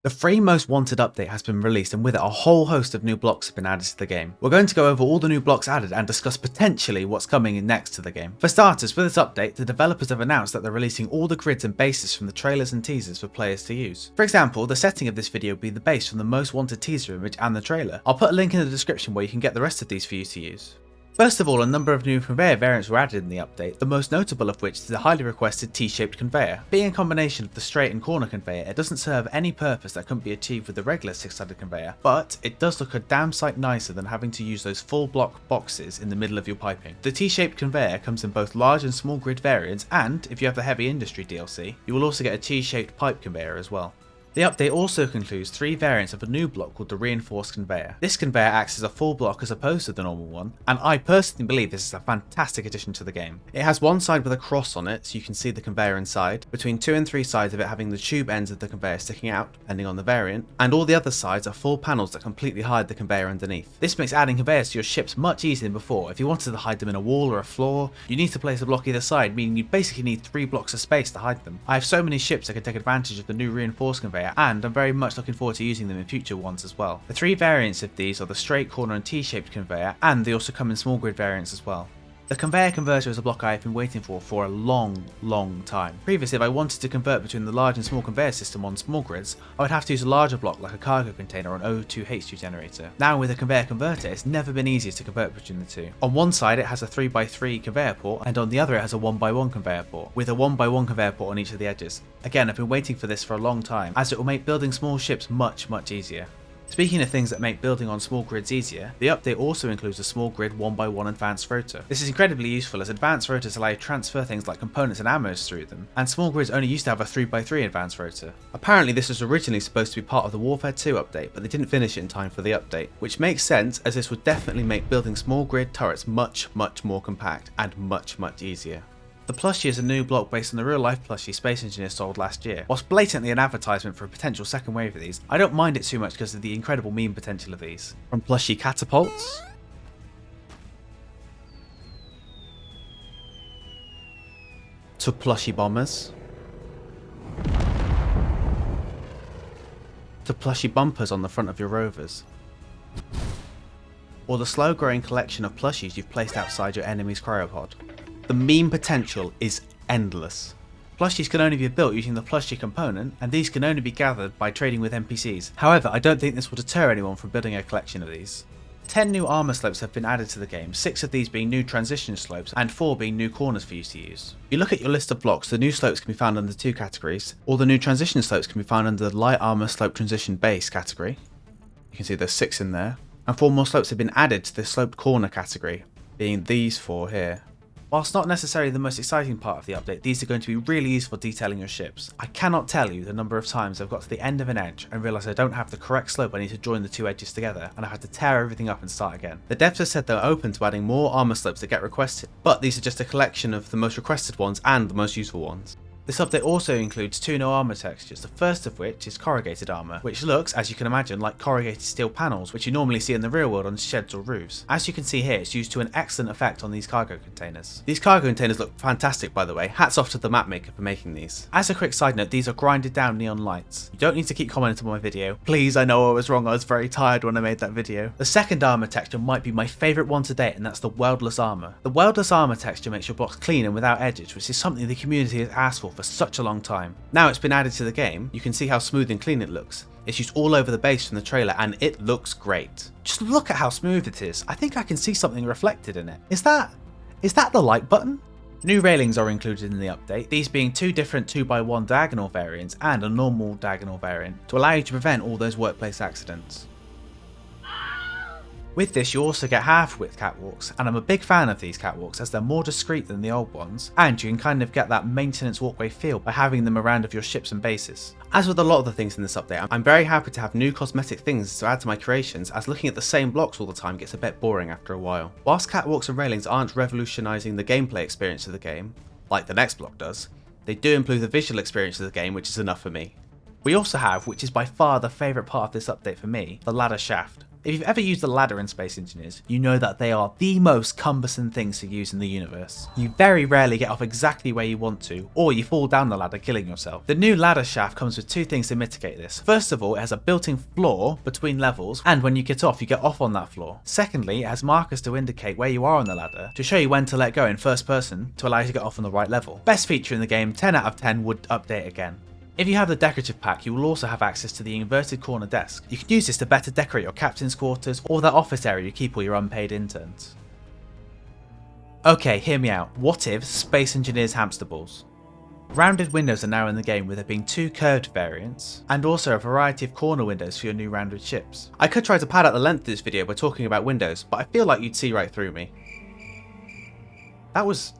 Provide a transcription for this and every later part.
The free Most Wanted update has been released, and with it a whole host of new blocks have been added to the game. We're going to go over all the new blocks added and discuss potentially what's coming in next to the game. For starters, with this update, the developers have announced that they're releasing all the grids and bases from the trailers and teasers for players to use. For example, the setting of this video will be the base from the Most Wanted teaser image and the trailer. I'll put a link in the description where you can get the rest of these for you to use. First of all, a number of new conveyor variants were added in the update, the most notable of which is the highly requested T-shaped conveyor. Being a combination of the straight and corner conveyor, it doesn't serve any purpose that couldn't be achieved with the regular 6-sided conveyor, but it does look a damn sight nicer than having to use those full block boxes in the middle of your piping. The T-shaped conveyor comes in both large and small grid variants, and if you have the Heavy Industry DLC, you will also get a T-shaped pipe conveyor as well. The update also includes 3 variants of a new block called the Reinforced Conveyor. This conveyor acts as a full block as opposed to the normal one, and I personally believe this is a fantastic addition to the game. It has one side with a cross on it so you can see the conveyor inside, between 2 and 3 sides of it having the tube ends of the conveyor sticking out, depending on the variant, and all the other sides are full panels that completely hide the conveyor underneath. This makes adding conveyors to your ships much easier than before. If you wanted to hide them in a wall or a floor, you need to place a block either side, meaning you basically need 3 blocks of space to hide them. I have so many ships that can take advantage of the new Reinforced Conveyor, and I'm very much looking forward to using them in future ones as well. The 3 variants of these are the straight, corner and T-shaped conveyor, and they also come in small grid variants as well. The Conveyor Converter is a block I have been waiting for a long time. Previously, if I wanted to convert between the large and small conveyor system on small grids, I would have to use a larger block like a cargo container or an O2H2 generator. Now with the Conveyor Converter, it's never been easier to convert between the two. On one side it has a 3x3 conveyor port, and on the other it has a 1x1 conveyor port, with a 1x1 conveyor port on each of the edges. Again, I've been waiting for this for a long time, as it will make building small ships much easier. Speaking of things that make building on small grids easier, the update also includes a small grid 1x1 advanced rotor. This is incredibly useful as advanced rotors allow you to transfer things like components and ammos through them, and small grids only used to have a 3x3 advanced rotor. Apparently this was originally supposed to be part of the Warfare 2 update, but they didn't finish it in time for the update, which makes sense as this would definitely make building small grid turrets much more compact and much easier. The Plushie is a new block based on the real-life Plushie Space Engineer sold last year. Whilst blatantly an advertisement for a potential second wave of these, I don't mind it too much because of the incredible meme potential of these. From Plushie catapults, to Plushie bombers, to Plushie bumpers on the front of your rovers, or the slow-growing collection of plushies you've placed outside your enemy's cryopod. The meme potential is endless. Plushies can only be built using the Plushie component, and these can only be gathered by trading with NPCs. However, I don't think this will deter anyone from building a collection of these. 10 new armour slopes have been added to the game, 6 of these being new transition slopes and 4 being new corners for you to use. If you look at your list of blocks, the new slopes can be found under 2 categories, or the new transition slopes can be found under the light armour slope transition base category. You can see there's 6 in there, and 4 more slopes have been added to the sloped corner category, being these 4 here. Whilst not necessarily the most exciting part of the update, these are going to be really useful for detailing your ships. I cannot tell you the number of times I've got to the end of an edge and realised I don't have the correct slope I need to join the 2 edges together, and I had to tear everything up and start again. The devs have said they're open to adding more armour slopes that get requested, but these are just a collection of the most requested ones and the most useful ones. This update also includes 2 new armour textures, the first of which is corrugated armour, which looks, as you can imagine, like corrugated steel panels, which you normally see in the real world on sheds or roofs. As you can see here, it's used to an excellent effect on these cargo containers. These cargo containers look fantastic, by the way. Hats off to the map maker for making these. As a quick side note, these are grinded down neon lights. You don't need to keep commenting on my video. Please, I know I was wrong, I was very tired when I made that video. The second armour texture might be my favourite one to date, and that's the weldless armour. The weldless armour texture makes your blocks clean and without edges, which is something the community has asked for such a long time. Now it's been added to the game, you can see how smooth and clean it looks. It's used all over the base from the trailer and it looks great. Just look at how smooth it is. I think I can see something reflected in it. Is that the like button? New railings are included in the update, these being 2 different 2x1 diagonal variants and a normal diagonal variant to allow you to prevent all those workplace accidents. With this you also get half-width catwalks, and I'm a big fan of these catwalks as they're more discreet than the old ones, and you can kind of get that maintenance walkway feel by having them around of your ships and bases. As with a lot of the things in this update, I'm very happy to have new cosmetic things to add to my creations, as looking at the same blocks all the time gets a bit boring after a while. Whilst catwalks and railings aren't revolutionising the gameplay experience of the game, like the next block does, they do improve the visual experience of the game, which is enough for me. We also have, which is by far the favourite part of this update for me, the ladder shaft. If you've ever used a ladder in Space Engineers, you know that they are the most cumbersome things to use in the universe. You very rarely get off exactly where you want to, or you fall down the ladder killing yourself. The new ladder shaft comes with two things to mitigate this. First of all, it has a built-in floor between levels, and when you get off, you get off on that floor. Secondly, it has markers to indicate where you are on the ladder, to show you when to let go in first person to allow you to get off on the right level. Best feature in the game, 10 out of 10 would update again. If you have the decorative pack, you will also have access to the inverted corner desk. You can use this to better decorate your captain's quarters or that office area you keep all your unpaid interns. Okay, hear me out. What if Space Engineers hamster balls? Rounded windows are now in the game, with there being 2 curved variants, and also a variety of corner windows for your new rounded ships. I could try to pad out the length of this video by talking about windows, but I feel like you'd see right through me. That was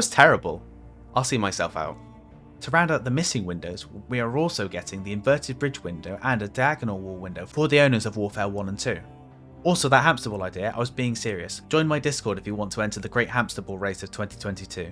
terrible. I'll see myself out. To round out the missing windows, we are also getting the inverted bridge window and a diagonal wall window for the owners of Warfare 1 and 2. Also, that hamster ball idea, I was being serious. Join my Discord if you want to enter the great hamster ball race of 2022.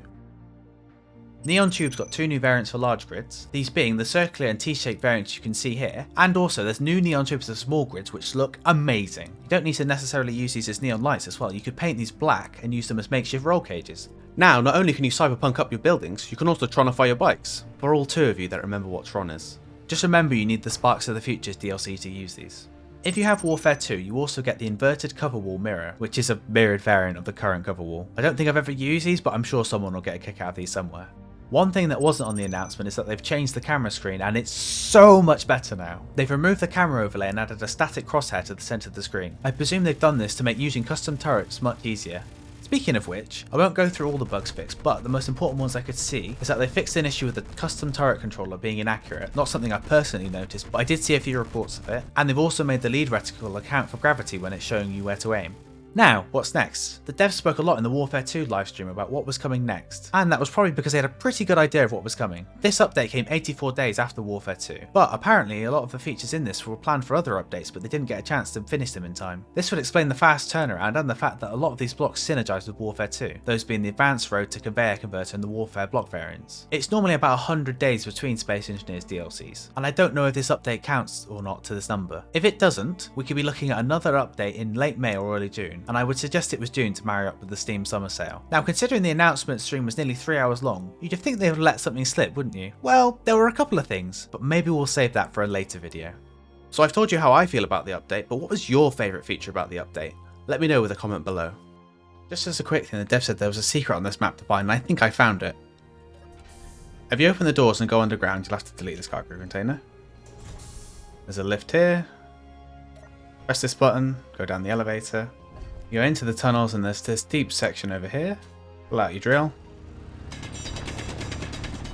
Neon Tube's got 2 new variants for large grids, these being the circular and T-shaped variants you can see here, and also there's new Neon Tubes of small grids which look amazing. You don't need to necessarily use these as neon lights as well, you could paint these black and use them as makeshift roll cages. Now, not only can you cyberpunk up your buildings, you can also Tronify your bikes, for all 2 of you that remember what Tron is. Just remember you need the Sparks of the Futures DLC to use these. If you have Warfare 2, you also get the inverted cover wall mirror, which is a mirrored variant of the current cover wall. I don't think I've ever used these, but I'm sure someone will get a kick out of these somewhere. One thing that wasn't on the announcement is that they've changed the camera screen and it's so much better now. They've removed the camera overlay and added a static crosshair to the centre of the screen. I presume they've done this to make using custom turrets much easier. Speaking of which, I won't go through all the bugs fixed, but the most important ones I could see is that they fixed an issue with the custom turret controller being inaccurate, not something I personally noticed, but I did see a few reports of it, and they've also made the lead reticle account for gravity when it's showing you where to aim. Now, what's next? The devs spoke a lot in the Warfare 2 livestream about what was coming next, and that was probably because they had a pretty good idea of what was coming. This update came 84 days after Warfare 2, but apparently a lot of the features in this were planned for other updates, but they didn't get a chance to finish them in time. This would explain the fast turnaround and the fact that a lot of these blocks synergize with Warfare 2, those being the advanced Rotor, Conveyor Converter and the Warfare block variants. It's normally about 100 days between Space Engineers DLCs, and I don't know if this update counts or not to this number. If it doesn't, we could be looking at another update in late May or early June, and I would suggest it was June to marry up with the Steam summer sale. Now, considering the announcement stream was nearly 3 hours long, you'd think they would let something slip, wouldn't you? Well, there were a couple of things, but maybe we'll save that for a later video. So I've told you how I feel about the update, but what was your favourite feature about the update? Let me know with a comment below. Just as a quick thing, the dev said there was a secret on this map to find, and I think I found it. If you open the doors and go underground, you'll have to delete this cargo container. There's a lift here. Press this button, go down the elevator. You go into the tunnels and there's this deep section over here. Pull out your drill.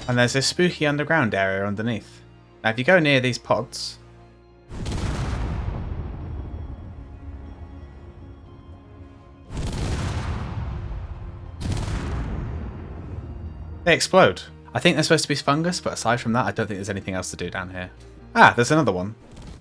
And there's this spooky underground area underneath. Now if you go near these pods, they explode. I think they're supposed to be fungus, but aside from that I don't think there's anything else to do down here. Ah, there's another one.